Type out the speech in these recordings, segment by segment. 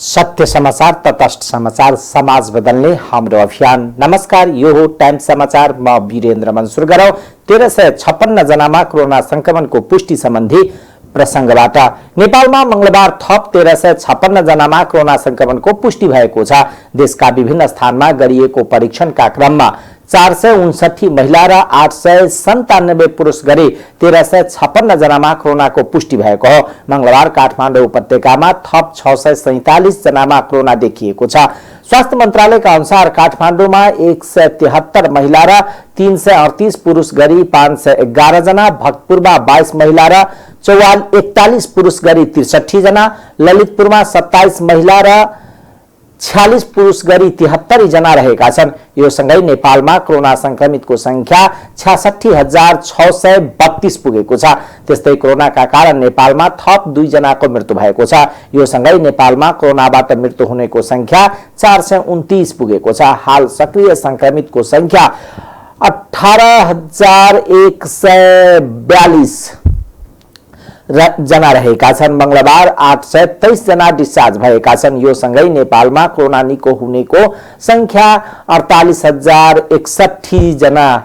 सत्य समाचार, तटस्थ समाचार, समाज बदल्ने हाम्रो अभियान। नमस्कार, यो हो टाइम समाचार। म वीरेन्द्र मन्सुर गरौं 1356 जनामा कोरोना संक्रमणको पुष्टि सम्बन्धी प्रसंगबाट। नेपालमा मंगलबार थप 1356 जनामा कोरोना संक्रमणको पुष्टि भएको छ। देशका विभिन्न स्थानमा गरिएको परीक्षणका क्रममा 459 महिला र 897 पुरुष गरी 1356 जनामा कोरोनाको पुष्टि भएको हो। मंगलबार काठमाडौँ उपत्यकामा थप 647 जनामा कोरोना देखिएको छ। स्वास्थ्य मन्त्रालयका अनुसार काठमाडौँमा 173 महिला र 338 पुरुष गरी 511 जना, भक्तपुरमा 22 महिला र 41 पुरुष गरी 63 जना, ललितपुरमा 27 महिला र 46 पुरुष गरी 73 जना रहेका छन्। यो सँगै नेपालमा कोरोना संक्रमितको संख्या 66,632 पुगेको छ। त्यस्तै कोरोनाका कारण नेपालमा थप 2 जनाको मृत्यु भएको छ। यो सँगै नेपालमा कोरोनाबाट मृत्यु हुनेको संख्या 429 पुगेको छ। हाल सक्रिय संक्रमितको संख्या 18,142 जना रहेका छन्। मंगलबार 823 जना डिस्चार्ज भएका छन्। यो सँगै नेपालमा कोरोना निको हुनेको संख्या 48,061 जना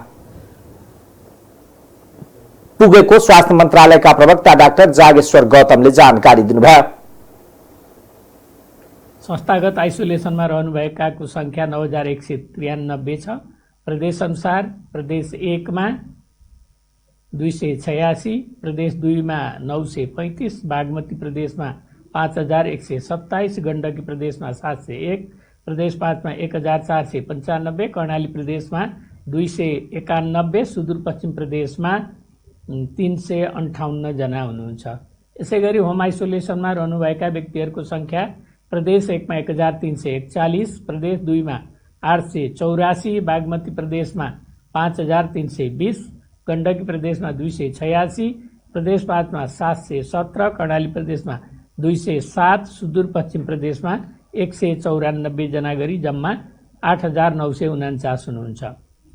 पुगेको स्वास्थ्य मन्त्रालयका प्रवक्ता डाक्टर जागेश्वर गौतमले जानकारी दिनुभयो। संस्थागत आइसोलेसनमा रहनुभएकाको संख्या 9193 छ। प्रदेश अनुसार प्रदेश 1 मा 286, प्रदेश 2 मा 935, बागमती प्रदेशमा 5127, गण्डकी प्रदेशमा 701, प्रदेश 5 मा 1495, कर्णाली प्रदेशमा 291, सुदूरपश्चिम प्रदेशमा 358 जना हुनुहुन्छ। यसैगरी होम आइसोलेसनमा रहनुभएका व्यक्तिहरूको संख्या प्रदेश 1 मा 1341, प्रदेश 2 मा 884, बागमती प्रदेशमा 5320, गण्डकी प्रदेशमा 286, प्रदेश 5 मा 717, कर्णाली प्रदेशमा 207, सुदूरपश्चिम प्रदेशमा 194 जना गरी जम्मा 8949 हुनुहुन्छ।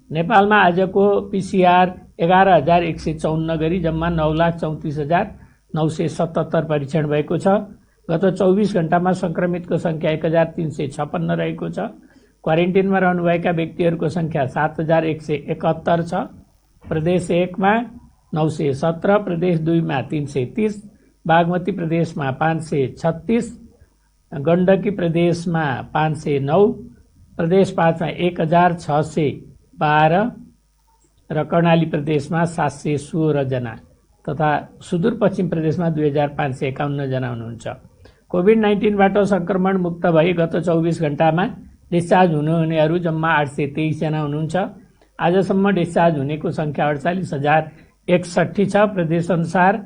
नेपालमा आजको पीसीआर 11154 गरी जम्मा 9,34,977 परीक्षण भएको छ। गत 24 घण्टामा संक्रमितको संख्या 1356 रहेको छ। क्वारेन्टिनमा रहनुभएका व्यक्तिहरूको संख्या 7171 छ। प्रदेश 1 मा 917, प्रदेश 2 मा 330, बागमती प्रदेशमा 536, गण्डकी प्रदेशमा 509, प्रदेश 5 मा 1612 र कर्णाली प्रदेशमा 716 जना तथा सुदूरपश्चिम प्रदेशमा 2551 जना हुनुहुन्छ। कोभिड-19 बाट संक्रमण मुक्त भई गत 24 घण्टामा डिस्चार्ज हुनुहुनेहरू जम्मा 823 जना हुनुहुन्छ। आजसम्म डिस्चार्ज हुनेको संख्या 48,061 छ। प्रदेश अनुसार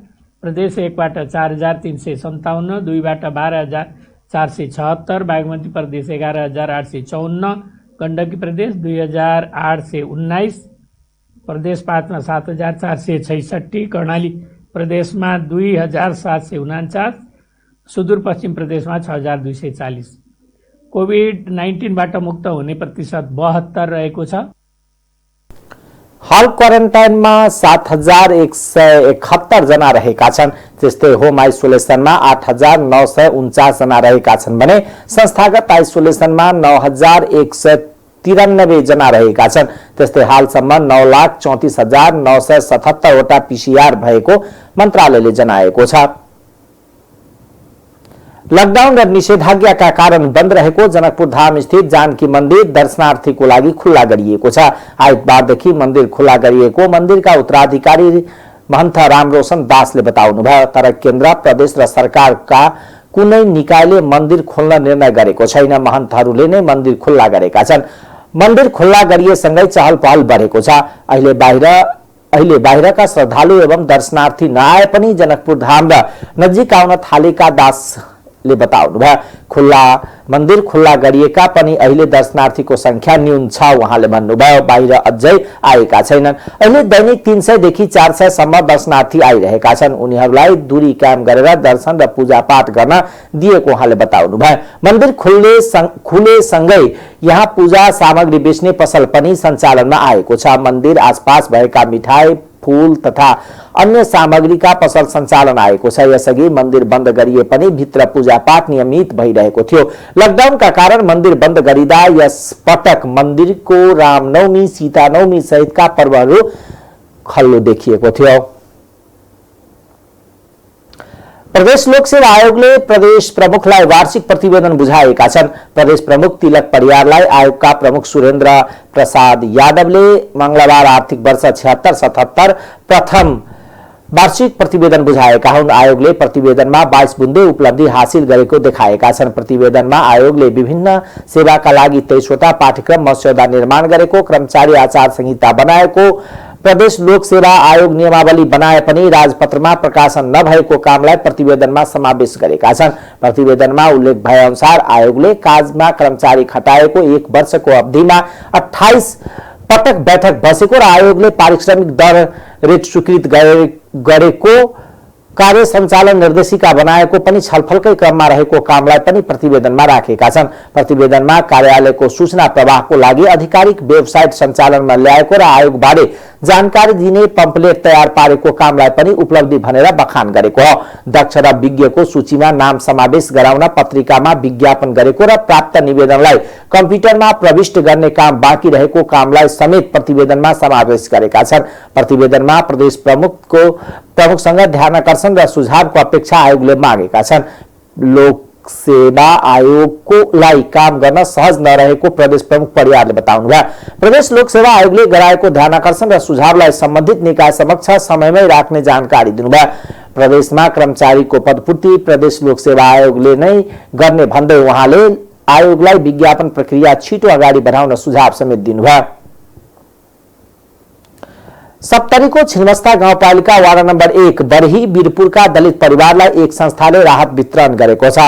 प्रदेश 1 बाट 4,357, 2 बाट 12,476, बागमती प्रदेश 11,854, गण्डकी प्रदेश 2,819, प्रदेश 5 मा 7,466, कर्णाली प्रदेशमा 2,749, सुदूरपश्चिम प्रदेशमा 6,240। कोभिड-19 बाट मुक्त हुने प्रतिशत 72 रहेको छ। हाल क्वारेन्टाइनमा 7,171 जना रहेका छन्। त्यस्तै होम आइसोलेसनमा 8,949 जना रहेका छन् भने संस्थागत आइसोलेसनमा 9,193 जना रहेका छन्। त्यस्तै हालसम्म 9,34,977 वटा पीसीआर भएको मन्त्रालयले जनाएको छ। लकडाउन र निषेधाज्ञाका कारण बन्द रहेको जनकपुर धाम स्थित जानकी मन्दिर दर्शनार्थीको लागि खुल्ला गरिएको छ। आइतबारदेखि मन्दिर खुल्ला गरिएको मन्दिरका उत्तराधिकारी महन्त रामरोशन दासले बताउनुभयो। तर केन्द्र, प्रदेश र सरकारका कुनै निकायले मन्दिर खोल्न निर्णय गरेको छैन। महन्तहरूले नै मन्दिर खुल्ला गरेका छन्। मन्दिर खुल्ला गरिएसँगै चहल पहल बढेको छ। अहिले बाहिरका श्रद्धालु एवं दर्शनार्थी नआए पनि जनकपुर धाम र नजिक आउन थालेका दासले बताउनुभयो। मन्दिर खुल्ला गरिएका पनि अहिले दर्शनार्थीको संख्या न्यून छ। उहाँले भन्नुभयो, बाहिर अझै आएका छैनन्। अहिले दैनिक 300 देखि 400 सम्म दर्शनार्थी आइरहेका छन्। उनीहरूलाई दूरी कायम गरेर दर्शन र पूजापाठ गर्न दिएको उहाँले बताउनुभयो। मन्दिर खुलेसँगै यहाँ पूजा सामग्री बेच्ने पसल पनि सञ्चालनमा आएको छ। मन्दिर आसपास भएका मिठाई, फूल तथा अन्य सामग्रीका पसल सञ्चालन आएको छ। यसअघि मन्दिर बन्द गरिए पनि भित्र पूजापाठ नियमित भइरहेको थियो। लकडाउनका कारण मन्दिर बन्द गरिँदा यस पटक मन्दिरको रामनवमी, सीतानवमी सहितका पर्वहरू खल्लो देखिएको थियो। प्रदेश लोक सेवा आयोगले प्रदेश प्रमुखलाई वार्षिक प्रतिवेदन बुझाएका छन्। प्रदेश प्रमुख तिलक परियारलाई आयोगका प्रमुख सुरेन्द्र प्रसाद यादवले मंगलबार आर्थिक वर्ष 76-77 प्रथम वार्षिक प्रतिवेदन बुझाएका हुन्। आयोगले प्रतिवेदनमा 22 बुन्दे उपलब्धि हासिल गरेको देखाएका छन्। प्रतिवेदनमा आयोगले विभिन्न सेवाका लागि 23वटा पाठ्यक्रम मस्यौदा निर्माण गरेको, कर्मचारी आचार संहिता बनाएको, प्रदेश लोक सेवा आयोग नियमावली बनाए पनि राजपत्रमा प्रकाशन नभएको कामलाई प्रतिवेदनमा समावेश गरेका छन्। प्रतिवेदनमा उल्लेख भए अनुसार आयोगले काजमा कर्मचारी खटाएको 1 वर्षको अवधिमा 28 पटक बैठक बसेको र आयोगले पारिश्रमिक दर रेट स्वीकृत गरेको, कार्य सञ्चालन निर्देशिका बनाएको पनि छलफलकै क्रममा रहेको कामलाई पनि प्रतिवेदनमा राखेका छन्। प्रतिवेदनमा कार्यालयको सूचना प्रवाहको लागि आधिकारिक वेबसाइट सञ्चालनमा ल्याएको र आयोगबारे जानकारी दिने पम्पलेट तयार पारेको कामलाई पनि उपलब्धि भनेर बखान गरेको हो। दक्ष र विज्ञको सूचीमा नाम समावेश गराउन पत्रिकामा विज्ञापन गरेको र प्राप्त निवेदनलाई कम्प्युटरमा प्रविष्ट गर्ने काम बाँकी रहेको कामलाई समेत प्रतिवेदनमा समावेश गरेका छन्। प्रतिवेदनमा प्रदेश प्रमुखसँग ध्यानकर्षण र सुझावको अपेक्षा आयोगले मागेका छन्। लोक सेवा आयोगकोलाई काम गर्न सहज नरहेको प्रदेश प्रमुख परियारले बताउनुभयो। प्रदेश लोक सेवा आयोगले गराएको ध्यानकर्षण र सुझावलाई सम्बन्धित निकाय समक्ष समयमै राख्ने जानकारी दिनुभयो। प्रदेशमा कर्मचारीको पदपूर्ति प्रदेश लोक सेवा आयोगले नै गर्ने भन्दै उहाँले आयोगलाई विज्ञापन प्रक्रिया छिटो अगाडि बढाउन सुझाव समेत दिनुभयो। सप्तरीको छिन्मस्ता गाउँपालिका वार्ड नम्बर 1 बर्ही बिरपुरका दलित परिवारलाई एक संस्थाले राहत वितरण गरेको छ।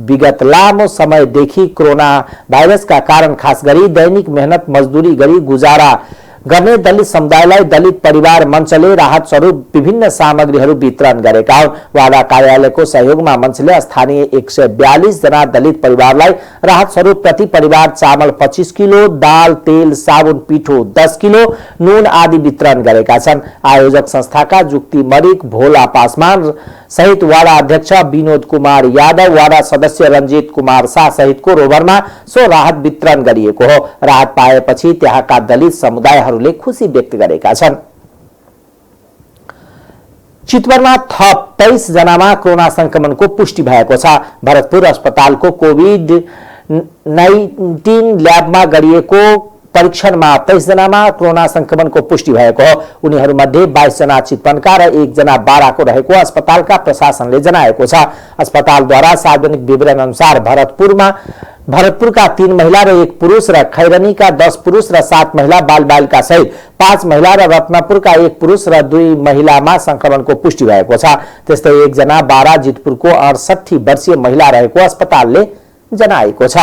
विगत लामो समयदेखि कोरोना भाइरसका कारण खास गरी दैनिक मेहनत मजदुरी गरी गुजारा गर्ने दलित समुदायलाई दलित परिवार मञ्चले राहत स्वरूप विभिन्न सामग्रीहरू वितरण गरेका हुन्। वाडा कार्यालयको सहयोगमा मञ्चले स्थानीय 142 जना दलित परिवारलाई राहत स्वरूप प्रति परिवार चामल 25 किलो, दाल, तेल, साबुन, पिठो 10 किलो, नुन आदि वितरण गरेका छन्। आयोजक संस्थाका जुक्ति मरिक, भोला पासवान सहित वाडा अध्यक्ष विनोद कुमार यादव, वाडा सदस्य रञ्जित कुमार शाह सहितको रोभरमा सो राहत वितरण गरिएको हो। राहत पाएपछि त्यहाँका दलित समुदायहरूले खुशी व्यक्त गरेका छन्। चितवनमा थप 23 जनामा कोरोना संक्रमणको पुष्टि भएको छ। भरतपुर अस्पतालको कोभिड-19 ल्याबमा गरिएको परीक्षणमा 23 जनामा कोरोना संक्रमणको पुष्टि भएको हो। उनीहरूमध्ये 22 जना चितवनका र 1 जना बाराको रहेको अस्पतालका प्रशासनले जनाएको छ। अस्पतालद्वारा सार्वजनिक विवरण अनुसार भरतपुरका 3 महिला र 1 पुरुष र खैरनीका 10 पुरुष र 7 महिला बालबालिका सहित 5 महिला र रत्नपुरका 1 पुरुष र 2 महिलामा संक्रमणको पुष्टि भएको छ। त्यस्तै 1 जना बारा जितपुरको 68 वर्षीय महिला रहेको अस्पतालले जनाएको छ।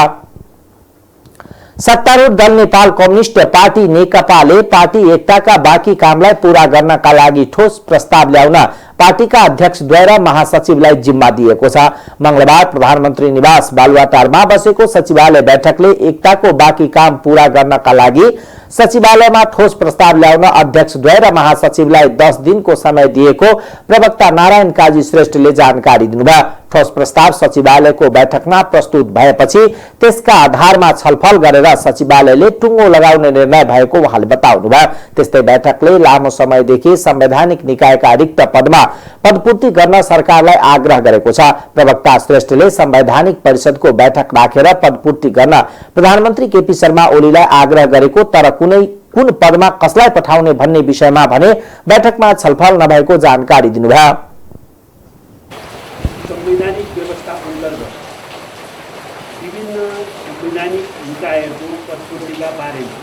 सत्तारूढ़ दल नेपाल कम्युनिस्ट पार्टी नेकपाले पार्टी एकताका बाँकी कामलाई पूरा गर्नका लागि ठोस प्रस्ताव ल्याउन पार्टीका अध्यक्षद्वारा महासचिवलाई जिम्मा दिएको छ। मंगलबार प्रधानमन्त्री निवास बालुवाटारमा बसेको सचिवालय बैठकले एकताको बाँकी काम पूरा गर्नका लागि सचिवालयमा ठोस प्रस्ताव ल्याउन अध्यक्षद्वारा महासचिवलाई 10 दिनको समय दिएको प्रवक्ता नारायण काजी श्रेष्ठले जानकारी दिनुभयो। ठोस प्रस्ताव सचिवालयको बैठकमा प्रस्तुत भएपछि त्यसका आधारमा छलफल गरेर सचिवालयले टुङ्गो लगाउने निर्णय भएको उहाँले बताउनुभयो। त्यस्तै बैठकले लामो समयदेखि संवैधानिक निकायका रिक्त पदमा पदपूर्ति गर्न सरकारलाई आग्रह गरेको छ। प्रवक्ता श्रेष्ठले संवैधानिक परिषदको बैठक राखेर पदपूर्ति गर्न प्रधानमन्त्री केपी शर्मा ओलीलाई आग्रह गरेको, तर कुन पदमा कसलाई पठाउने भन्ने विषयमा भने बैठकमा छलफल नभएको जानकारी दिनुभयो। संवैधानिक व्यवस्था अन्तर्गत विभिन्न संवैधानिक निकायहरूको पदपूर्तिका बारेमा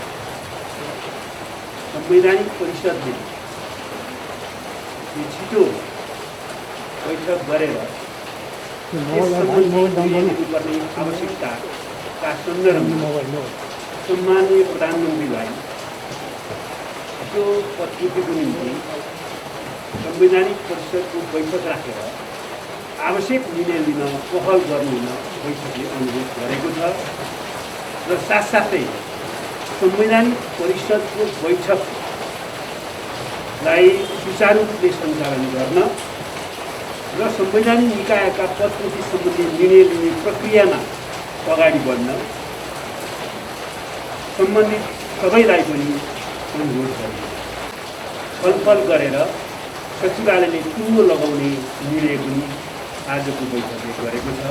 संवैधानिक परिषदले छिटो बैठक गरेर गर्नुपर्ने आवश्यकताका सन्दर्भमा सम्माननीय प्रधानमन्त्रीलाई त्यो पदपूर्तिको निम्ति संवैधानिक परिषदको बैठक राखेर आवश्यक निर्णय लिन पहल गर्नु बैठकले अनुरोध गरेको छ र साथसाथै संवैधानिक परिषदको बैठक लाई सुचारू रूपले सञ्चालन गर्न र संवैधानिक निकायका पदपूर्ति सम्बन्धी निर्णय लिने प्रक्रियामा अगाडि बढ्न सम्बन्धित सबैलाई पनि अनुरोध गर्ने छलफल गरेर सचिवालयले टुङ्गो लगाउने निर्णय पनि आजको बैठकले गरेको छ।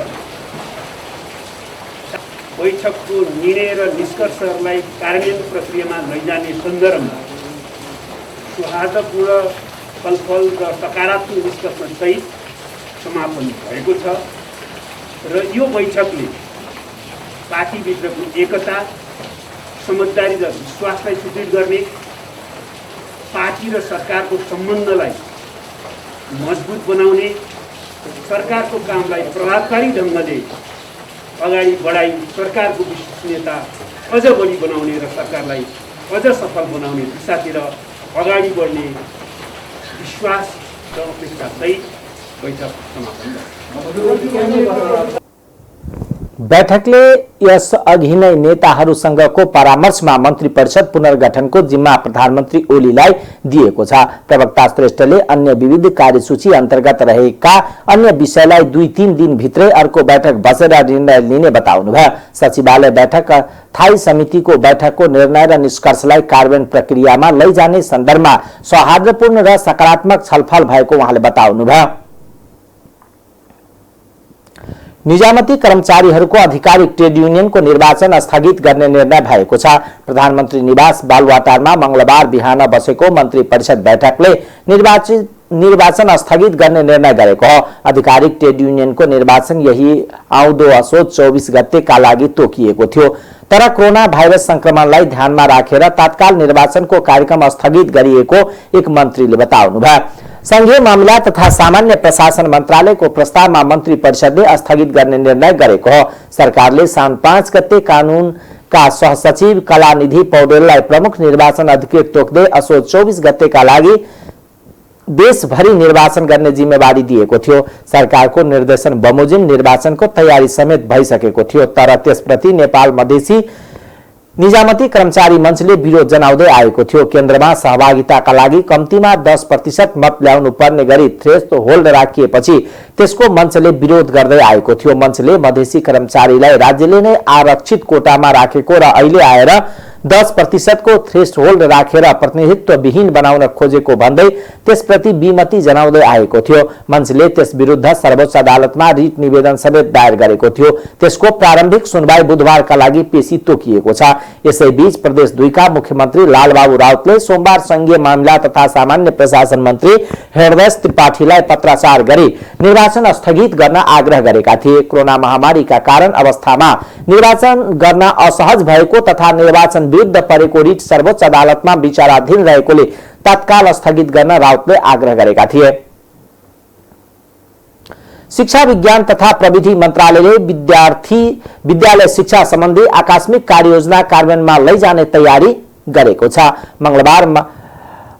बैठकको निर्णय र निष्कर्षहरूलाई कार्यान्वयन प्रक्रियामा लैजाने सन्दर्भमा सौहार्दपूर्ण छलफल र सकारात्मक निष्कर्षसहित समापन भएको छ र यो बैठकले पार्टीभित्रको एकता, समझदारी र विश्वासलाई सुदृढ गर्ने, पार्टी र सरकारको सम्बन्धलाई मजबुत बनाउने, सरकारको कामलाई प्रभावकारी ढङ्गले अगाडि बढाई सरकारको विश्वसनीयता अझ बढी बनाउने र सरकारलाई अझ सफल बनाउने दिशातिर अगाडि बढ्ने विश्वास र अपेक्षासहित बैठक समापन भयो। बैठकले यस अघि नै नेताहरूसँगको परामर्शमा मन्त्री परिषद पुनर्गठनको जिम्मा प्रधानमन्त्री ओलीलाई दिएको छ। प्रवक्ता श्रेष्ठले अन्य विविध कार्यसूची अन्तर्गत रहेका अन्य विषयलाई 2-3 दिनभित्रै अर्को बैठक बसेर निर्णय लिने बताउनुभयो। सचिवालय बैठक स्थायी समितिको बैठकको निर्णय र निष्कर्षलाई कार्यान्वयन प्रक्रियामा लैजाने सन्दर्भमा सौहार्दपूर्ण र सकारात्मक छलफल भएको उहाँले बताउनुभयो। निजामती कर्मचारीहरूको आधिकारिक ट्रेड युनियनको निर्वाचन स्थगित गर्ने निर्णय भएको छ। प्रधानमन्त्री निवास बालुवाटारमा मंगलबार बिहान बसेको मन्त्री परिषद बैठकले निर्वाचन स्थगित गर्ने निर्णय गरेको हो। आधिकारिक ट्रेड युनियनको निर्वाचन यही आउँदो असोज 24 गतेका लागि तोकिएको थियो, तर कोरोना भाइरस संक्रमणलाई ध्यानमा राखेर तत्काल निर्वाचनको कार्यक्रम स्थगित गरिएको एक मन्त्रीले बताउनुभयो। संघीय मामिला तथा सामान्य प्रशासन मन्त्रालयको प्रस्तावमा मन्त्री परिषदले स्थगित गर्ने निर्णय गरेको हो। सरकारले साउन 5 गते कानूनका सहसचिव कलानिधि पौडेललाई प्रमुख निर्वाचन अधिकृत तोक्दै असोज 24 गतेका लागि देशभरि निर्वाचन गर्ने जिम्मेवारी दिएको थियो। सरकारको निर्देशन बमोजिम निर्वाचनको तयारी समेत भइसकेको थियो, तर त्यसप्रति नेपाल मधेसी निजामती कर्मचारी मञ्चले विरोध जनाउँदै आएको थियो। केन्द्रमा सहभागिताका लागि कम्तीमा 10% मत ल्याउनु पर्ने गरी थ्रेस्ट होल्ड राखिएपछि त्यसको मञ्चले विरोध गर्दै आएको थियो। मञ्चले मधेसी कर्मचारीलाई राज्यले नै आरक्षित कोटामा राखेको र अहिले आएर 10% को थ्रेस्ट होल्ड राखेर प्रतिनिधित्व विहीन बनाउन खोजेको भन्दै त्यसप्रति विमति जनाउँदै आएको थियो। मञ्चले त्यस विरुद्ध सर्वोच्च अदालतमा रिट निवेदन समेत दायर गरेको थियो। त्यसको प्रारम्भिक सुनवाई बुधबारका लागि पेशी तोकिएको छ। यसैबीच प्रदेश 2 का मुख्यमन्त्री लालबाबु राउतले सोमबार संघीय मामिला तथा सामान्य प्रशासन मन्त्री हृदय त्रिपाठीलाई पत्राचार गरी निर्वाचन स्थगित गर्न आग्रह गरेका थिए। कोरोना महामारीका कारण अवस्थामा निर्वाचन गर्न असहज भएको तथा निर्वाचन विरुद्ध परेको रिट सर्वोच्च अदालतमा विचाराधीन रहेकोले तत्काल स्थगित गर्न राउतले आग्रह गरेका थिए। शिक्षा विज्ञान तथा प्रविधि मन्त्रालयले विद्यालय शिक्षा सम्बन्धी आकस्मिक कार्ययोजना कार्यान्वयनमा लैजाने तयारी गरेको छ।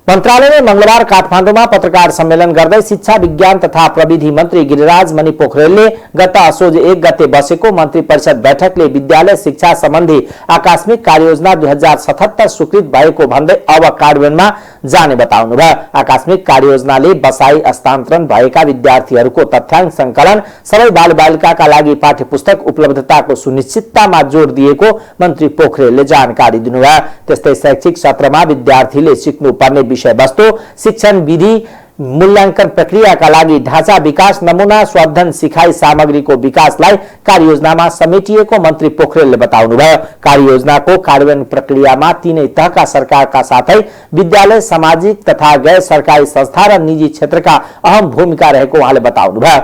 मन्त्रालयले मंगलबार काठमाडौँमा पत्रकार सम्मेलन गर्दै शिक्षा विज्ञान तथा प्रविधि मन्त्री गिरिराज मणि पोखरेलले गत असोज 1 गते बसेको मन्त्री परिषद बैठकले विद्यालय शिक्षा सम्बन्धी आकस्मिक कार्ययोजना 2077 स्वीकृत भएको भन्दै अब कार्यान्वयनमा जाने बताउनुभयो। आकस्मिक कार्ययोजनाले बसाई हस्तान्तरण भएका विद्यार्थीहरूको तथ्याङ्क संकलन, सबै बालबालिकाका लागि पाठ्यपुस्तक उपलब्धताको सुनिश्चिततामा जोड दिएको मन्त्री पोखरेलले जानकारी दिनुभयो। त्यस्तै शैक्षिक सत्रमा विद्यार्थीले सिक्नुपर्ने विषयवस्तु, शिक्षण विधि, मूल्याङ्कन प्रक्रियाका लागि ढाँचा विकास, नमुना स्वाध्यान सिकाइ सामग्रीको विकासलाई कार्ययोजनामा समेटिएको मन्त्री पोखरेलले बताउनुभयो। कार्ययोजनाको कार्यान्वयन प्रक्रियामा तीनै तहका सरकारका साथै विद्यालय, सामाजिक तथा गैर सरकारी संस्था र निजी क्षेत्रका अहम भूमिका रहेको उहाँले बताउनुभयो।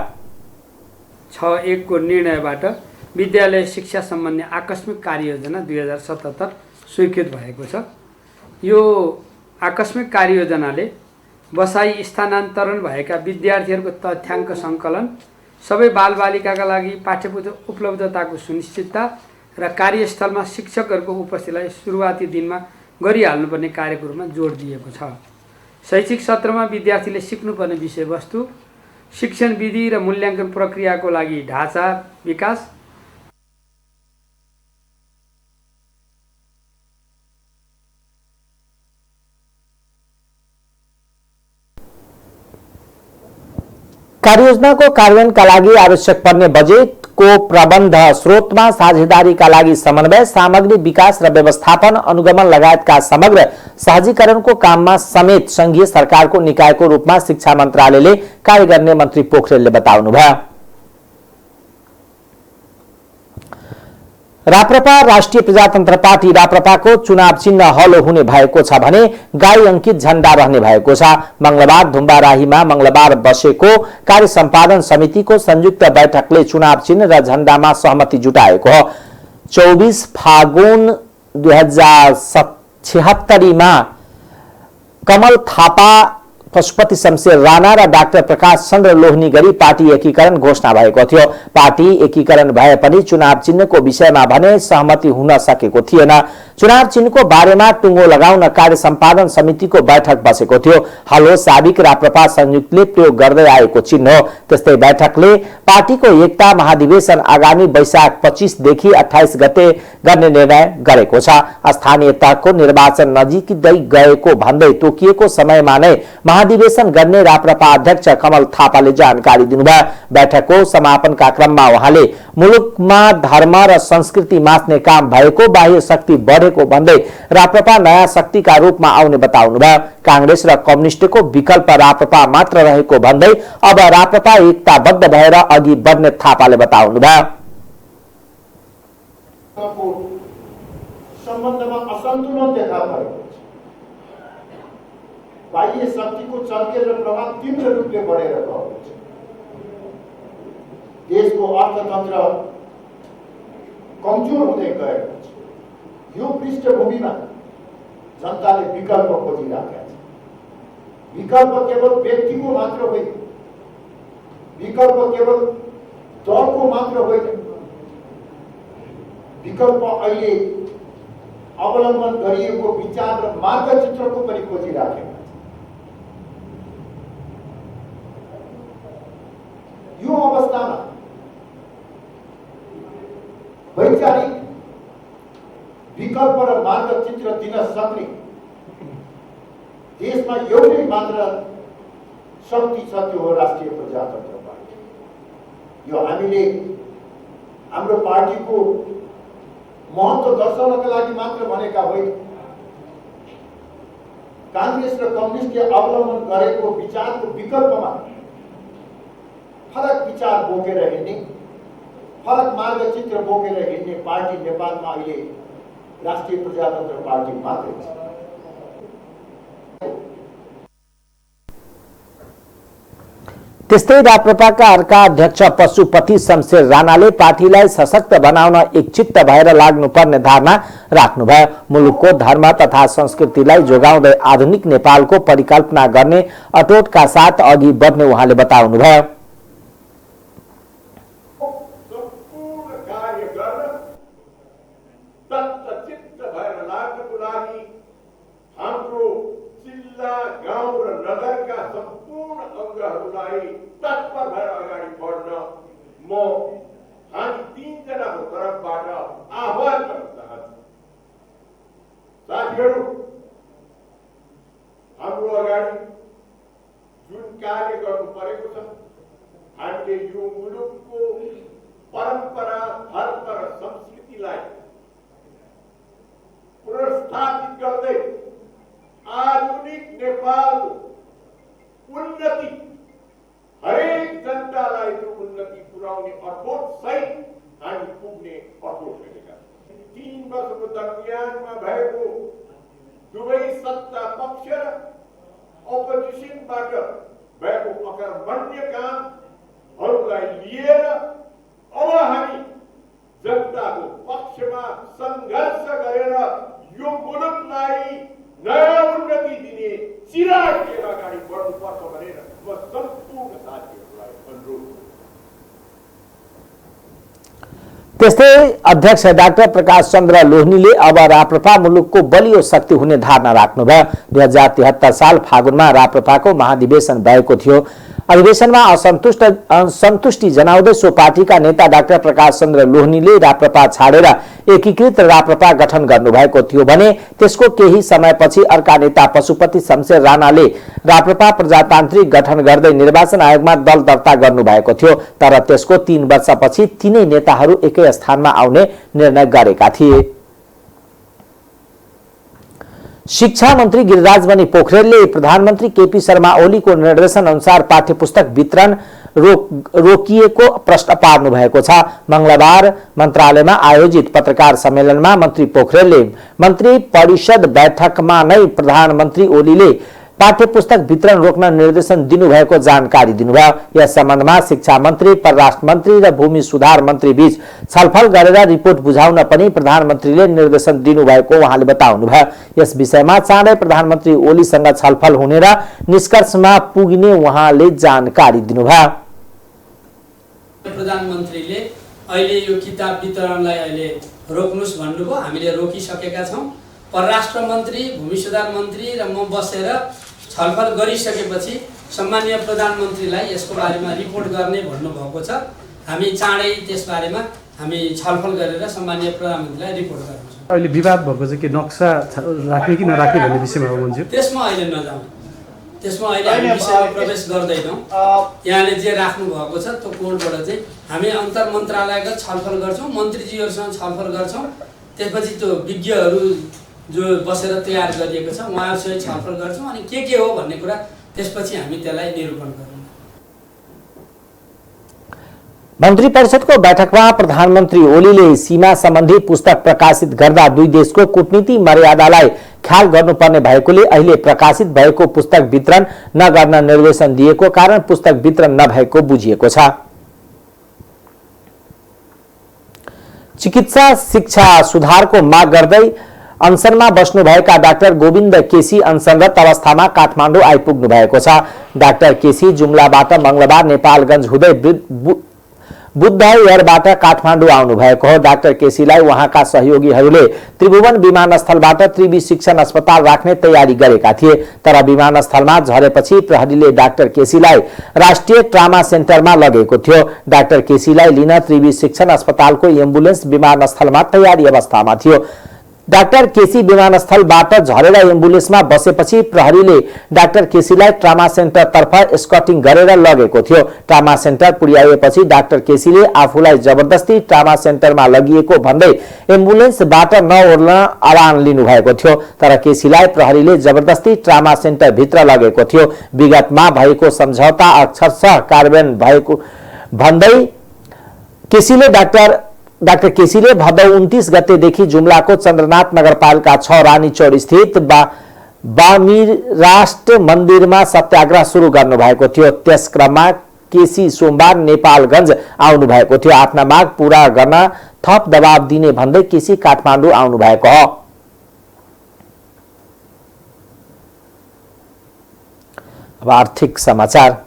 6.1 को निर्णयबाट विद्यालय शिक्षा सम्बन्धी आकस्मिक कार्ययोजना 2077 स्वीकृत भएको छ। यो आकस्मिक कार्ययोजनाले बसाई स्थानान्तरण भएका विद्यार्थीहरूको तथ्याङ्क सङ्कलन, सबै बालबालिकाका लागि पाठ्यपुस्तक उपलब्धताको सुनिश्चितता र कार्यस्थलमा शिक्षकहरूको उपस्थितिलाई सुरुवाती दिनमा गरिहाल्नुपर्ने कार्यको रूपमा जोड दिएको छ। शैक्षिक सत्रमा विद्यार्थीले सिक्नुपर्ने विषयवस्तु, शिक्षण विधि र मूल्याङ्कन प्रक्रियाको लागि ढाँचा विकास, कार्ययोजनाको कार्यान्वयनका लागि आवश्यक पर्ने बजेटको प्रबन्ध स्रोतमा साझेदारीका लागि समन्वय, सामग्री विकास र व्यवस्थापन, अनुगमन लगायतका समग्र सहजीकरणको काममा समेत संघीय सरकारको निकायको रूपमा शिक्षा मन्त्रालयले कार्य गर्ने मन्त्री पोखरेलले बताउनुभयो। राप्रपा राष्ट्रिय प्रजातन्त्र पार्टी राप्रपाको चुनाव चिन्ह हलो हुने भएको छ भने गाई अंकित झण्डा रहने भएको छ। मंगलबार धुम्बाराहीमा मंगलबार बसेको कार्य सम्पादन समितिको संयुक्त बैठकले चुनाव चिन्ह र झण्डामा सहमति जुटाएको हो। 24 फागुन 2076 मा कमल थापा, पशुपति शमशेर राणा र डाक्टर प्रकाश चन्द्र लोहनी गरी पार्टी एकीकरण घोषणा भएको थियो। पार्टी एकीकरण भए पनि चुनाव चिन्हको विषयमा भने सहमति हुन सकेको थिएन। चुनाव चिन्हको बारेमा टुङ्गो लगाउन कार्य सम्पादन समितिको बैठक बसेको थियो। हालो साबिक राप्रपा संयुक्तले प्रयोग गर्दै आएको चिन्ह हो। त्यस्तै बैठकले पार्टीको एकता महाधिवेशन आगामी वैशाख 25 देखि 28 गते गर्ने निर्णय गरेको छ। स्थानीय तहको निर्वाचन नजिकै गएको भन्दै तोकिएको समयमा नै महाधिवेशन गर्ने राप्रपा अध्यक्ष कमल थापाले जानकारी दिनुभयो। बैठकको समापनका क्रममा उहाँले मुलुकमा धर्म र संस्कृति मास्ने काम भएको, बाह्य शक्ति बढेको भन्दै राप्रपा नयाँ शक्तिका रूपमा आउने बताउनुभयो। कांग्रेस र कम्युनिस्टको विकल्प राप्रपा मात्र रहेको भन्दै अब राप्रपा एकताबद्ध भएर अघि बढ्ने थापाले बताउनुभयो। सम्बन्धमा असन्तुलन देखा परेको छ। बाह्य शक्तिको चर्केर प्रभाव तीव्र रूपले बढेर गएको छ। देशको अर्थतन्त्र कमजोर हुँदै गएको छ। यो पृष्ठभूमिमा जनताले विकल्प खोजिराखेका छ। विकल्प केवल व्यक्तिको मात्र होइन, विकल्प केवल दलको मात्र होइन, विकल्प अहिले अवलम्बन गरिएको विचार र मार्गचित्रको पनि खोजिराखेका छ। यो अवस्थामा वैचारिक विकल्प र मार्गचित्र दिन सक्ने देशमा एउटै मात्र शक्ति छ, त्यो हो राष्ट्रिय प्रजातन्त्र पार्टी। यो हामीले हाम्रो पार्टीको महत्त्व दर्शाउनका लागि मात्र भनेका होइन। कांग्रेस र कम्युनिस्टले अवलम्बन गरेको विचारको विकल्पमा फरक विचार बोकेर हिँड्ने, फरक मार्गचित्र बोकेर हिँड्ने पार्टी नेपालमा अहिले राष्ट्रिय प्रजातन्त्र पार्टी मात्रै छ। त्यस्तै राप्रपाका अर्का अध्यक्ष पशुपति शमशेर राणाले पार्टीलाई सशक्त बनाउन एकचित्त भएर लाग्नुपर्ने धारणा राख्नुभयो। मुलुकको धर्म तथा संस्कृतिलाई जोगाउँदै आधुनिक नेपालको परिकल्पना गर्ने अटोटका साथ अघि बढ्ने उहाँले बताउनुभयो। तत्पर भएर अगाडि बढ्न म हामी तीनजनाको तर्फबाट आह्वान गर्न चाहन्छु। साथीहरू, हाम्रो अगाडि जुन कार्य गर्नु परेको छ, हामीले यो मुलुकको परम्परा, धर्म र संस्कृतिलाई पुनर्स्थापित गर्दै आधुनिक नेपालको उन्नति, हरेक जनतालाई त्यो उन्नति पुर्याउने अठोट सहित हामी पुग्ने अठोट गरेका। 3 वर्षको दरमियानमा भएको दुवै सत्ता पक्ष र अपोजिसनबाट भएको अकर्मण्य कामहरूलाई लिएर अब हामी जनताको पक्षमा सङ्घर्ष गरेर यो मुलुकलाई नयाँ उन्नति दिने चिराग लिएर अगाडि बढ्नुपर्छ भनेर म सम्पूर्ण साथीहरूलाई अनुरोध गर्छु। त्यस्तै अध्यक्ष डाक्टर प्रकाश चन्द्र लोहनीले अब राप्रपा मुलुकको बलियो शक्ति हुने धारणा राख्नुभयो। 2073 साल फागुनमा राप्रपाको महाधिवेशन भएको थियो। अधिवेशनमा असन्तुष्टि जनाउँदै सो पार्टीका नेता डाक्टर प्रकाश चन्द्र लोहनीले राप्रपा छाडेर एकीकृत राप्रपा गठन गर्नुभएको थियो भने त्यसको केही समयपछि अर्का नेता पशुपति शमशेर राणाले राप्रपा प्रजातान्त्रिक गठन गर्दै निर्वाचन आयोगमा दल दर्ता गर्नुभएको थियो। तर त्यसको 3 वर्षपछि तीनै नेताहरू एकै स्थानमा आउने निर्णय गरेका थिए। शिक्षा मंत्री गिरिराज पोखरेलले प्रधानमन्त्री केपी शर्मा ओलीको निर्देशन अनुसार पाठ्यपुस्तक वितरण रोकिएको प्रश्न पार्नु भएको छ। मंगलबार मन्त्रालयमा आयोजित पत्रकार सम्मेलनमा मन्त्री पोखरेलले मन्त्री परिषद बैठकमा नै प्रधानमन्त्री ओलीले पाठ्यपुस्तक वितरण रोक्न निर्देशन दिनुभएको जानकारी दिनुभयो। यस सम्बन्धमा शिक्षा मन्त्री, परराष्ट्र मन्त्री र भूमि सुधार मन्त्री बीच छलफल गरेर रिपोर्ट बुझाउन पनि प्रधानमन्त्रीले निर्देशन दिनुभएको उहाँले बताउनुभयो। यस विषयमा चाँडै प्रधानमन्त्री ओलीसँग छलफल हुने र निष्कर्षमा पुग्ने उहाँले जानकारी दिनुभयो। प्रधानमन्त्रीले अहिले यो किताब वितरणलाई अहिले रोक्नुस् भन्नुभयो, हामीले रोकिसकेका छौं। परराष्ट्र मन्त्री, भूमि सुधार मन्त्री र म बसेर छलफल गरिसकेपछि सम्माननीय प्रधानमन्त्रीलाई यसको बारेमा रिपोर्ट गर्ने भन्नुभएको छ। हामी चाँडै त्यसबारेमा हामी छलफल गरेर सम्माननीय प्रधानमन्त्रीलाई रिपोर्ट गर्छौँ। अहिले विवाद भएको चाहिँ के नक्सा राख्ने कि नराख्ने भन्ने विषयमा हो भन्छु। त्यसमा अहिले नजाउँ, त्यसमा अहिले हामी विषयमा प्रवेश गर्दैनौँ। यहाँले जे राख्नु भएको छ त्यो कोडबाट चाहिँ हामी अन्तर मन्त्रालयगत छलफल गर्छौँ, मन्त्रीजीहरूसँग छलफल गर्छौँ। त्यसपछि त्यो विज्ञहरू जो बसेर तयार गरिएको छ उहाँहरूसँग छलफल गर्छौँ अनि के हो भन्ने कुरा त्यसपछि हामी त्यसलाई निरूपण गरौँ। मन्त्री परिषदको बैठकमा प्रधानमन्त्री ओलीले सीमा सम्बन्धी पुस्तक प्रकाशित गर्दा दुई देशको कूटनीति मर्यादालाई ख्याल गर्नुपर्ने भएकोले अहिले प्रकाशित भएको पुस्तक वितरण नगर्न निर्देशन दिएको कारण पुस्तक वितरण नभएको बुझिएको छ। चिकित्सा शिक्षा सुधारको माग गर्दै अनसनमा बस्नुभएका डाक्टर गोविन्द केसी अनसनरत अवस्थामा काठमाडौँ आइपुग्नु भएको छ। डाक्टर केसी जुम्लाबाट मंगलबार नेपालगञ्ज हुँदै बुद्ध एयरबाट काठमाडौँ आउनु भएको हो। डाक्टर केसीलाई उहाँका सहयोगीहरूले त्रिभुवन विमानस्थलबाट त्रिवी शिक्षण अस्पताल राख्ने तयारी गरेका थिए। तर विमानस्थलमा झरेपछि प्रहरीले डाक्टर केसीलाई राष्ट्रिय ट्रामा सेन्टरमा लगेको थियो। डाक्टर केसीलाई लिन त्रिवी शिक्षण अस्पतालको एम्बुलेन्स विमानस्थलमा तयारी अवस्थामा थियो। डाक्टर केसी विमानस्थलबाट झरेर एम्बुलेन्समा बसेपछि प्रहरीले डाक्टर केसीलाई ट्रामा सेन्टर तर्फ एस्कर्टिङ गरेर लगेको थियो। ट्रामा सेन्टर पुर्याएपछि डाक्टर केसीले आफूलाई जबरजस्ती ट्रामा सेन्टरमा लगिएको भन्दै एम्बुलेन्सबाट नओर्न आह्वान लिनुभएको थियो। तर केसीलाई प्रहरीले जबरजस्ती ट्रामा सेन्टर भित्र लगेको थियो। विगतमा भएको सम्झौता अक्षरशः कार्यान्वयन भएको भन्दै डाक्टर केसीले भदौ 29 गतेदेखि जुम्लाको चन्द्रनाथ नगरपालिका 6 रानीचौर स्थित बामिराष्ट मन्दिरमा सत्याग्रह सुरु गर्नु भएको थियो। त्यस क्रममा केसी सोमबार नेपालगञ्ज आउनु भएको थियो। आफ्ना माग पूरा गर्न थप दबाव दिने भन्दै केसी काठमाडौँ आउनु भएको हो। अब आर्थिक समाचार।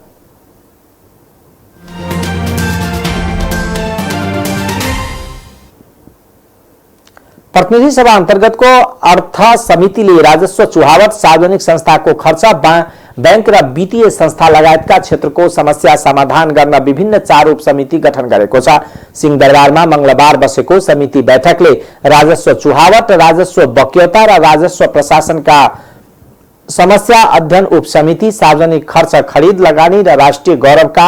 प्रतिनिधि सभा अन्तर्गतको अर्थ समितिले राजस्व चुहावट, सार्वजनिक संस्थाको खर्च, बैंक र वित्तीय संस्था लगायतका क्षेत्रको समस्या समाधान गर्न विभिन्न 4 उपसमिति गठन गरेको छ। सिंहदरबारमा मंगलबार बसेको समिति बैठकले राजस्व चुहावट, राजस्व बक्यौता र राजस्व प्रशासनका समस्या अध्ययन उपसमिति, सार्वजनिक खर्च, खरिद लगानी र राष्ट्रिय गौरवका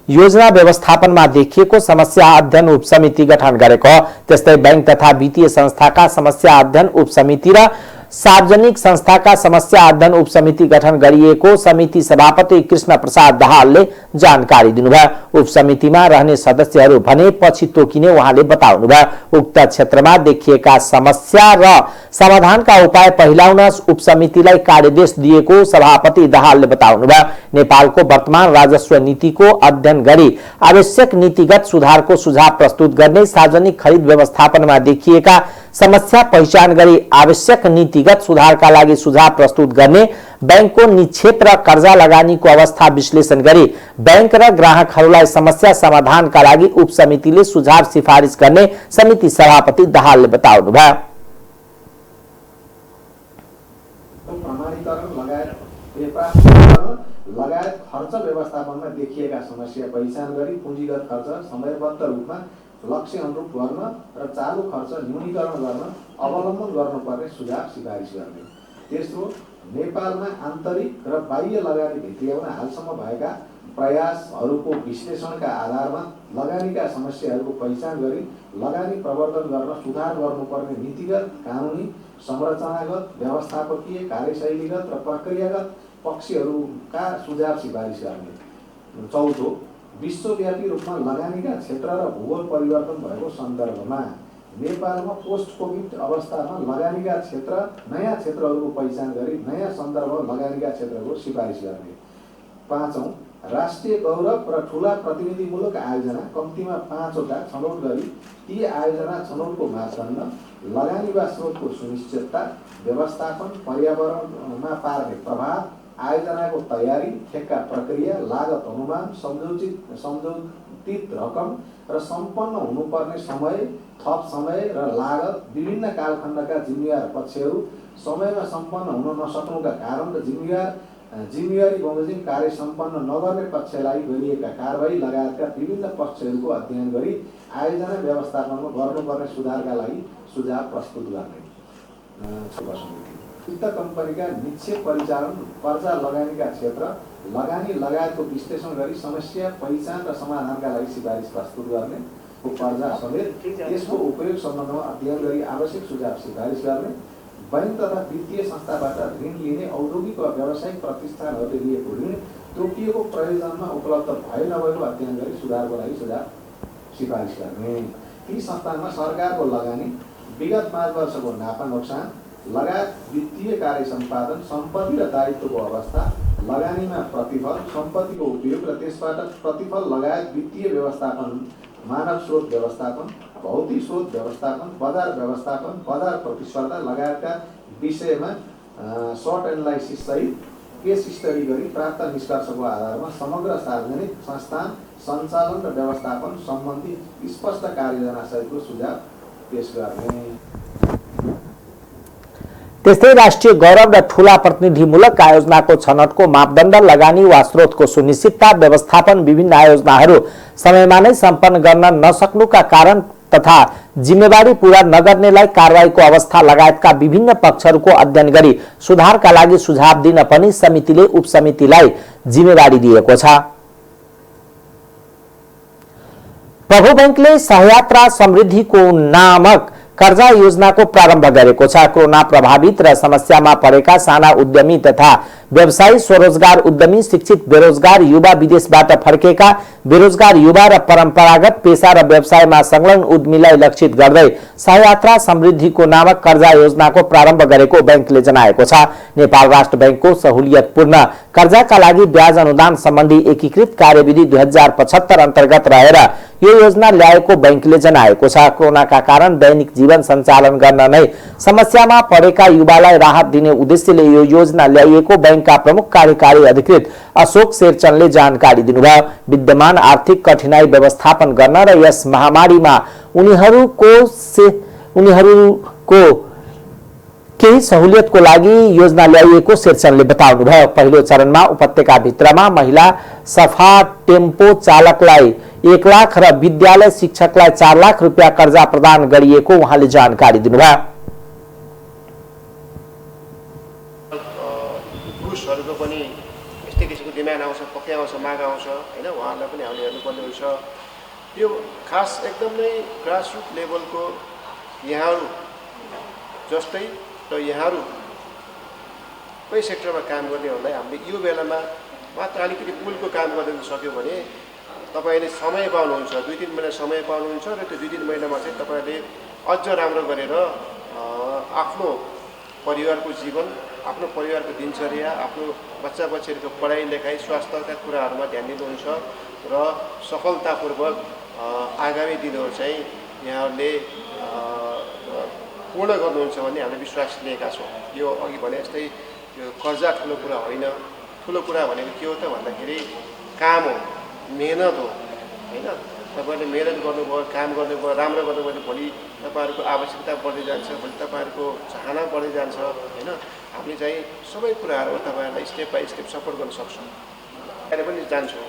योजना व्यवस्थापनमा देखिएको समस्या अध्ययन उपसमिति गठन गरेको हो। त्यस्तै बैंक तथा वित्तीय संस्थाका समस्या अध्ययन उपसमिति र सार्वजनिक संस्थाका समस्या अध्ययन उपसमिति गठन गरिएको समिति सभापति कृष्ण प्रसाद दाहालले जानकारी दिनुभयो। उपसमितिमा रहने सदस्यहरू भने पछि तोकिने उहाँले बताउनुभयो। उक्त क्षेत्रमा देखिएका समस्या र समाधानका उपाय पहिलाउन उपसमितिलाई कार्यदेश दिएको सभापति दाहालले बताउनुभयो। नेपालको वर्तमान राजस्व नीतिको अध्ययन गरी आवश्यक नीतिगत सुधारको सुझाव प्रस्तुत गर्ने, सार्वजनिक खरिद व्यवस्थापनमा देखिएका समस्या पहिचान गरी आवश्यक नीतिगत सुधारका लागि सुझाव प्रस्तुत गर्ने, बैंकको निक्षेप र कर्जा लगानीको अवस्था विश्लेषण गरी बैंक र ग्राहकहरूलाई समस्या समाधानका लागि उपसमितिले सुझाव सिफारिस गर्ने समिति सभापति दाहालले बताउनुभयो। लगायत खर्च व्यवस्थापनमा देखिएका समस्या पहिचान गरी पुँजीगत खर्च समयबद्ध रूपमा लक्ष्य अनुरूप गर्न र चालु खर्च न्यूनीकरण गर्न अवलम्बन गर्नुपर्ने सुझाव सिफारिस गर्ने। तेस्रो, नेपालमा आन्तरिक र बाह्य लगानी भित्र्याउन हालसम्म भएका प्रयासहरूको विश्लेषणका आधारमा लगानीका समस्याहरूको पहिचान गरी लगानी प्रवर्धन गर्न सुधार गर्नुपर्ने नीतिगत, कानुनी, संरचनागत, व्यवस्थापकीय, कार्यशैलीगत र प्रक्रियागत पक्षहरूका सुझाव सिफारिस गर्ने। चौथो, विश्वव्यापी रूपमा लगानीका क्षेत्र र भूगोल परिवर्तन भएको सन्दर्भमा नेपालमा पोस्ट कोभिड अवस्थामा लगानीका क्षेत्र, नयाँ क्षेत्रहरूको पहिचान गरी नयाँ सन्दर्भमा लगानीका क्षेत्रको सिफारिस गर्ने। पाँचौं, राष्ट्रिय गौरव र ठूला प्रतिनिधिमूलक आयोजना कम्तीमा 5 वटा छनौट गरी ती आयोजना छनौटको मापदण्ड, लगानी वा स्रोतको सुनिश्चितता, व्यवस्थापन, पर्यावरणमा पार्ने प्रभाव, आयोजनाको तयारी, ठेक्का प्रक्रिया, लागत अनुमान, सम्झौतित रकम र सम्पन्न हुनुपर्ने समय, थप समय र लागत, विभिन्न कालखण्डका जिम्मेवार पक्षहरू, समयमा सम्पन्न हुन नसक्नुका कारण र जिम्मेवारी बमोजिम कार्य सम्पन्न नगर्ने पक्षलाई गरिएका कारबाही लगायतका विभिन्न पक्षहरूको अध्ययन गरी आयोजना व्यवस्थापनमा गर्नुपर्ने सुधारका लागि सुझाव प्रस्तुत गर्ने। वित्त कम्पनीका निक्षेप परिचालन, कर्जा लगानीका क्षेत्र, लगानी लगायतको विश्लेषण गरी समस्या पहिचान र समाधानका लागि सिफारिस प्रस्तुत गर्ने। कर्जा समेत त्यसको उपयोग सम्बन्धमा अध्ययन गरी आवश्यक सुझाव सिफारिस गर्ने। बैंक तथा वित्तीय संस्थाबाट ऋण लिने औद्योगिक वा व्यावसायिक प्रतिष्ठानहरूले लिएको ऋण तोकिएको प्रयोजनमा उपलब्ध भए नभएको अध्ययन गरी सुधारको लागि सुझाव सिफारिस गर्ने। ती संस्थानमा सरकारको लगानी, विगत 5 वर्षको नाफा नोक्सान लगायत वित्तीय कार्य सम्पादन, सम्पत्ति र दायित्वको अवस्था, लगानीमा प्रतिफल, सम्पत्तिको उपयोग र त्यसबाट प्रतिफल लगायत वित्तीय व्यवस्थापन, मानव स्रोत व्यवस्थापन, भौतिक स्रोत व्यवस्थापन, बजार व्यवस्थापन, बजार प्रतिस्पर्धा लगायतका विषयमा सर्ट एनालाइसिस सहित केस स्टडी गरी प्राप्त निष्कर्षको आधारमा समग्र सार्वजनिक संस्थान सञ्चालन र व्यवस्थापन सम्बन्धी स्पष्ट कार्ययोजना सहितको सुझाव पेश गर्ने। त्यस्तै राष्ट्रिय गौरव र ठूला प्रतिनिधिमूलक आयोजनाको छनौटको मापदण्ड, लगानी वा स्रोतको सुनिश्चितता, व्यवस्थापन, विभिन्न आयोजनाहरू समयमा नै सम्पन्न गर्न नसक्नुका कारण तथा जिम्मेवारी पूरा नगर्नेलाई कारबाहीको अवस्था लगायतका विभिन्न पक्षहरूको अध्ययन गरी सुधारका लागि सुझाव दिन पनि समितिले उपसमितिलाई जिम्मेवारी दिएको छ। प्रभु बैंकले सहयात्रा समृद्धिको नामक कर्जा योजनाको प्रारम्भ गरेको छ। कोरोना प्रभावित र समस्यामा परेका साना उद्यमी तथा व्यवसायी, स्वरोजगार उद्यमी, शिक्षित बेरोजगार युवा, विदेशबाट फर्केका बेरोजगार युवा र परम्परागत पेशा र व्यवसायमा संलग्न उद्यमीलाई लक्षित गर्दै सहयात्रा समृद्धिको नामक कर्जा योजनाको प्रारम्भ गरेको बैंकले जनाएको छ। नेपाल राष्ट्र बैंकको सहुलियतपूर्ण कर्जाका लागि ब्याज अनुदान सम्बन्धी एकीकृत कार्यविधि 2075 अन्तर्गत रहेर यो योजना ल्याएको बैंकले जनाएको छ। कोरोनाका कारण दैनिक जीवन सञ्चालन गर्न नै समस्यामा परेका युवालाई राहत दिने उद्देश्यले यो योजना ल्याइएको बैंकका प्रमुख कार्यकारी अधिकृत अशोक शेरचनले जानकारी दिनुभयो। विद्यमान आर्थिक कठिनाई व्यवस्थापन गर्न र यस महामारीमा उनीहरूको केही सहुलियतको लागि योजना ल्याइएको शेरचनले बताउनुभयो। पहिलो चरणमा उपत्यका भित्रमा महिला सफा टेम्पो चालकलाई 1 लाख र विद्यालय शिक्षकलाई 4 लाख रुपियाँ कर्जा प्रदान गरिएको उहाँले जानकारी दिनुभयो। पुरुषहरूको पनि यस्तै किसिमको डिमान्ड आउँछ, पक्कै आउँछ, माग आउँछ हैन, उहाँहरूलाई पनि हामीले हेर्नुपर्ने हुन्छ। यो खास एकदमै ग्रासरुट लेभलको यहाँहरू जस्तै र यहाँहरूकै सेक्टरमा काम गर्नेहरूलाई हामीले यो बेलामा मात्र अलिकति पुलको काम गर्न सक्यो भने तपाईले समय पाउनुहुन्छ, 2-3 महिना समय पाउनुहुन्छ र त्यो 2-3 महिनामा चाहिँ तपाईले अझ राम्रो गरेर आफ्नो परिवारको जीवन, आफ्नो परिवारको दिनचर्या, आफ्नो बच्चा बच्चीहरूको पढाइ लेखाइ, स्वास्थ्यका कुराहरूमा ध्यान दिनुहुन्छ र सफलतापूर्वक आगामी दिनहरू चाहिँ यहाँहरूले पूर्ण गर्नुहुन्छ भन्ने हामीले विश्वास लिएका छौँ। यो अघि भने जस्तै यो कर्जा ठुलो कुरा होइन। ठुलो कुरा भनेको के हो त भन्दाखेरि काम हो, मेहनत हो हैन। तपाईले मेहनत गर्नुभयो, काम गर्नुभयो, राम्रो गर्नुभयो भने भोलि तपाईहरुको आवश्यकता बढ्दै जान्छ, भोलि तपाईहरुको चाहना बढ्दै जान्छ हैन। हामीले चाहिँ सबै कुराहरु तपाईहरुलाई स्टेप बाइ स्टेप सपोर्ट गर्न सक्छौँ, अहिले पनि जान्छौँ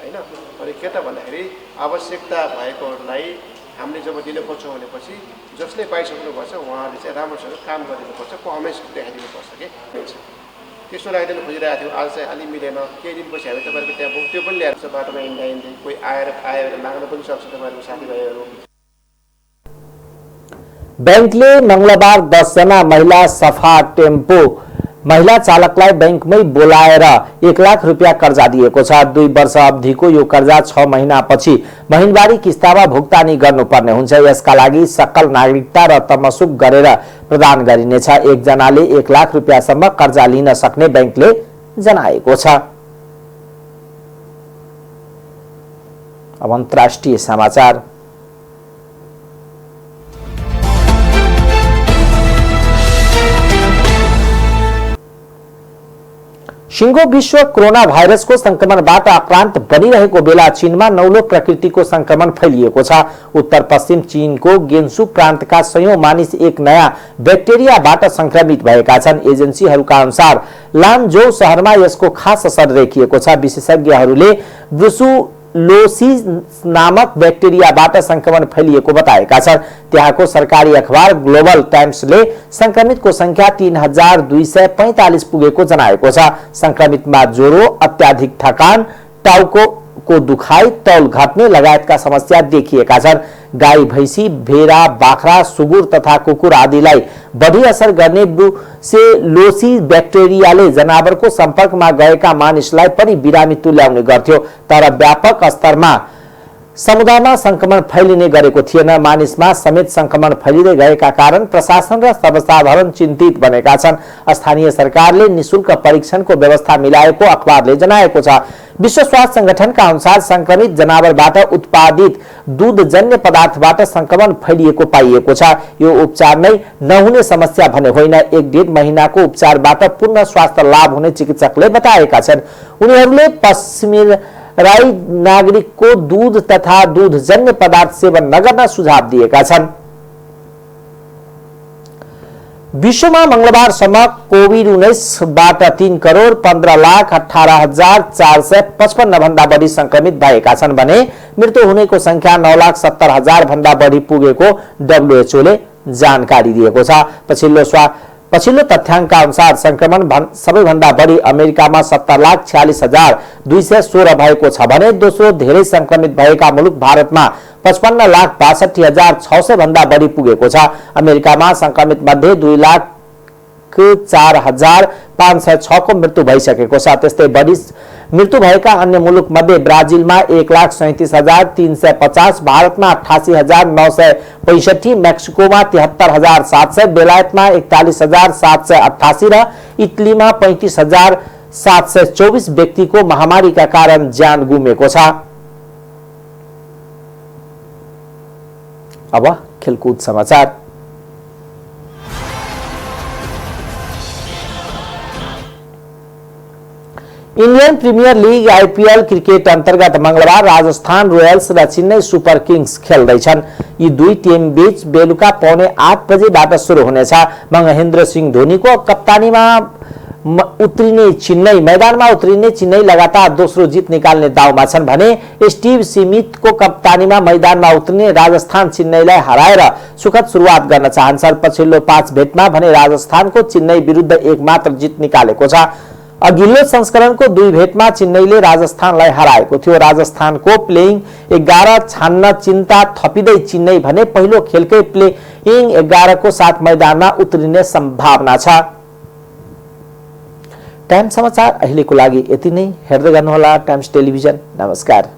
हैन। अनि के त भन्दाखेरि आवश्यकता भएकोहरूलाई हामीले जब दिनुपर्छ भनेपछि जसले पाइसक्नुपर्छ उहाँले चाहिँ राम्रोसँग काम गरिदिनुपर्छ, पर्फर्मेन्स देखाइदिनुपर्छ कि त्यसो लगाइदिनु खोजिरहेको थियो। आज चाहिँ अलि मिलेन, केही दिनपछि हामी तपाईँहरूको त्यहाँ त्यो पनि ल्याएर बाटोमा हिँड्दा कोही आएर खायो भने माग्न पनि सक्छ तपाईँहरूको साथीभाइहरू। बैंकले मंगलबार 10 जना महिला सफा टेम्पो महिला चालकलाई बैंकमै बोलाएर 1 लाख रुपियाँ कर्जा दिएको छ। 2 वर्ष अवधिको यो कर्जा 6 महिनापछि महिनावारी किस्तामा भुक्तानी गर्नुपर्ने हुन्छ। यसका लागि सकल नागरिकता र तमसुक गरेर प्रदान गरिनेछ। एक जनाले 1 लाख रुपियाँसम्म कर्जा लिन सक्ने बैंकले जनाएको छ। अब अन्तर्राष्ट्रिय समाचार। सिंगो विश्व कोरोना भाइरसको संक्रमणबाट आक्रान्त बनिरहेको बेला चीनमा नौलो प्रकृतिको संक्रमण फैलिएको छ। उत्तर पश्चिम चीनको गेन्सु प्रान्तका सयौं मानिस एक नयाँ ब्याक्टेरियाबाट संक्रमित भएका छन्। एजेन्सीहरूका अनुसार लान्झौ शहरमा यसको खास असर देखिएको छ। विशेषज्ञहरूले ब्रुसुलोसिस नामक ब्याक्टेरियाबाट संक्रमण फैलिएको बताएका छन्। त्यहाँको सरकारी अखबार ग्लोबल टाइम्सले संक्रमितको संख्या 3245 पुगेको जनाएको छ। संक्रमितमा ज्वरो, अत्याधिक थकान, टाउको दुखाइ, तौल घट्ने लगायतका समस्या देखिएका छन्। गाई, भैंसी, भेडा, बाख्रा, सुगुर तथा कुकुर आदिलाई बढी असर गर्ने ब्रुसेलोसिस ब्याक्टेरियाले जनावरको सम्पर्कमा गएका मानिसलाई पनि बिरामी तुल्याउने गर्थ्यो, तर व्यापक स्तरमा समुदायमा संक्रमण फैलिने गरेको थिएन। मानिसमा समेत संक्रमण फैलिँदै गएका कारण प्रशासन र सर्वसाधारण चिन्तित बनेका छन्। स्थानीय सरकारले निशुल्क परीक्षणको व्यवस्था मिलाएको अखबारले जनाएको छ। विश्व स्वास्थ्य संगठनका अनुसार संक्रमित जनावरबाट उत्पादित दूधजन्य पदार्थबाट संक्रमण फैलिएको पाइएको छ। यो उपचार नै नहुने समस्या भने होइन। 1.5 महिनाको उपचारबाट पूर्ण स्वास्थ्य लाभ हुने चिकित्सकले बताएका छन्। उनीहरूले पश्चिमेराई नागरिकको दूध तथा दूधजन्य पदार्थ सेवन नगर्न सुझाव दिएका छन्। विश्वमा मंगलबारसम्म कोभिड-19बाट 3,15,18,455 भन्दा बढी संक्रमित भएका छन् भने मृत्यु हुनेको संख्या 9,70,000 भन्दा बढी पुगेको डब्ल्युएचओले जानकारी दिएको छ। पछिल्लो तथ्याङ्कका अनुसार संक्रमण सबैभन्दा बढी अमेरिकामा 70,46,216 भएको छ भने दोस्रो धेरै संक्रमित भएका मुलुक भारतमा 55,62,600 भन्दा बढी पुगेको छ। अमेरिकामा संक्रमित मध्ये 2,04,506 को मृत्यु भइसकेको छ। त्यस्तै बढी मृत्यु भएका अन्य मुलुक मध्ये ब्राजिलमा 1,37,350, भारतमा 88,965, मेक्सिकोमा 73,700, बेलायतमा 41,788 र इटलीमा 35,724 व्यक्तिको महामारीका कारण ज्यान गुमेको छ। अब खेलकुद समाचार। Indian Premier League IPL cricket अंतर्गत मंगलबार राजस्थान रोयल्स र चेन्नई सुपर किंग्स खेल्दैछन्। यी दुई टिम बीच बेलुका 7:45 बजेबाट सुरु हुनेछ। महेन्द्र सिंह धोनीको कप्तानीमा उत्रिने चेन्नई मैदानमा उत्रिने चेन्नई लगातार दोस्रो जित निकाल्ने दाउमा छन् भने स्टीव स्मिथको कप्तानीमा मैदानमा उत्रिने राजस्थान चेन्नईलाई हराएर सुखद सुरुवात गर्न चाहन्छन्। पछिल्लो 5 भेटमा भने राजस्थानको चेन्नई विरुद्ध एक मात्र जित निकालेको छ। अघिल्लो संस्करणको 2 भेटमा चेन्नईले राजस्थानलाई हराएको थियो। राजस्थानको प्लेइङ 11 छान्न चिन्ता थपिँदै चेन्नई भने पहिलो खेलकै प्लेइङ 11 को साथ मैदानमा उत्रिने सम्भावना छ। टाइम्स समाचार अहिलेको लागि यति नै। हेर्दै गर्नुहोला टाइम्स टेलिभिजन। नमस्कार।